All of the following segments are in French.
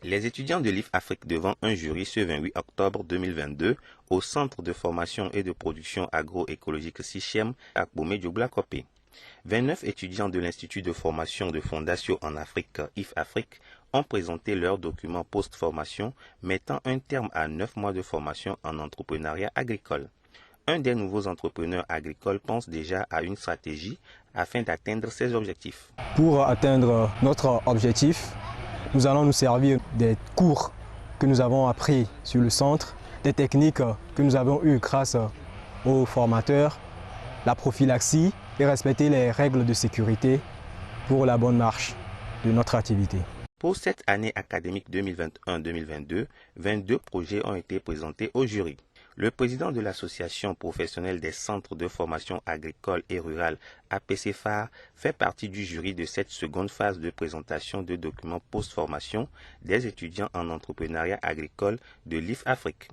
Les étudiants de l'IF Afrique devant un jury ce 28 octobre 2022 au Centre de formation et de production agroécologique SICHEM à Kpomé-Dioblakopé. 29 étudiants de l'Institut de formation de Fondation en Afrique, IF Afrique, ont présenté leur document post-formation mettant un terme à 9 mois de formation en entrepreneuriat agricole. Un des nouveaux entrepreneurs agricoles pense déjà à une stratégie afin d'atteindre ses objectifs. Pour atteindre notre objectif, nous allons nous servir des cours que nous avons appris sur le centre, des techniques que nous avons eues grâce aux formateurs, la prophylaxie et respecter les règles de sécurité pour la bonne marche de notre activité. Pour cette année académique 2021-2022, 22 projets ont été présentés au jury. Le président de l'association professionnelle des centres de formation agricole et rurale, APCFAR, fait partie du jury de cette seconde phase de présentation de documents post-formation des étudiants en entrepreneuriat agricole de l'IF Afrique.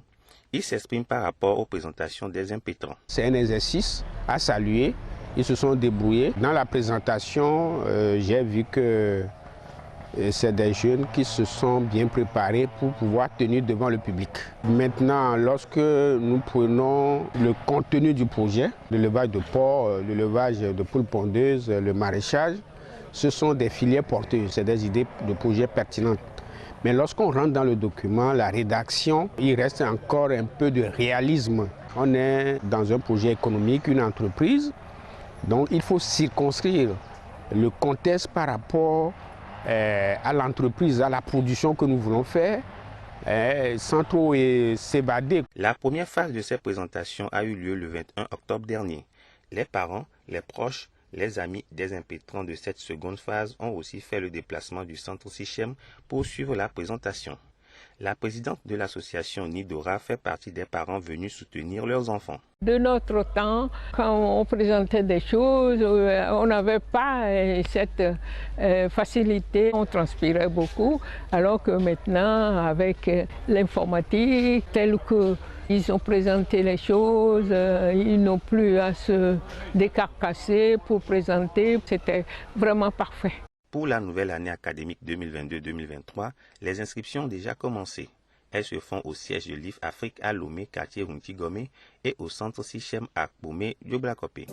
Il s'exprime par rapport aux présentations des impétrants. C'est un exercice à saluer. Ils se sont débrouillés. Dans la présentation, j'ai vu que c'est des jeunes qui se sont bien préparés pour pouvoir tenir devant le public. Maintenant, lorsque nous prenons le contenu du projet, l'élevage de porc, l'élevage de poules pondeuses, le maraîchage, ce sont des filières porteuses, c'est des idées de projets pertinentes. Mais lorsqu'on rentre dans le document, la rédaction, il reste encore un peu de réalisme. On est dans un projet économique, une entreprise, donc il faut circonscrire le contexte par rapport à l'entreprise, à la production que nous voulons faire, sans trop s'évader. La première phase de ces présentations a eu lieu le 21 octobre dernier. Les parents, les proches, les amis des impétrants de cette seconde phase ont aussi fait le déplacement du centre SICHEM pour suivre la présentation. La présidente de l'association Nidora fait partie des parents venus soutenir leurs enfants. De notre temps, quand on présentait des choses, on n'avait pas cette facilité, on transpirait beaucoup, alors que maintenant, avec l'informatique, tel qu'ils ont présenté les choses, ils n'ont plus à se décarcasser pour présenter, c'était vraiment parfait. Pour la nouvelle année académique 2022-2023, les inscriptions ont déjà commencé. Elles se font au siège de l'IF Afrique à Lomé, quartier Runtigomé, et au centre SICHEM à Kpomé-Dioblakopé.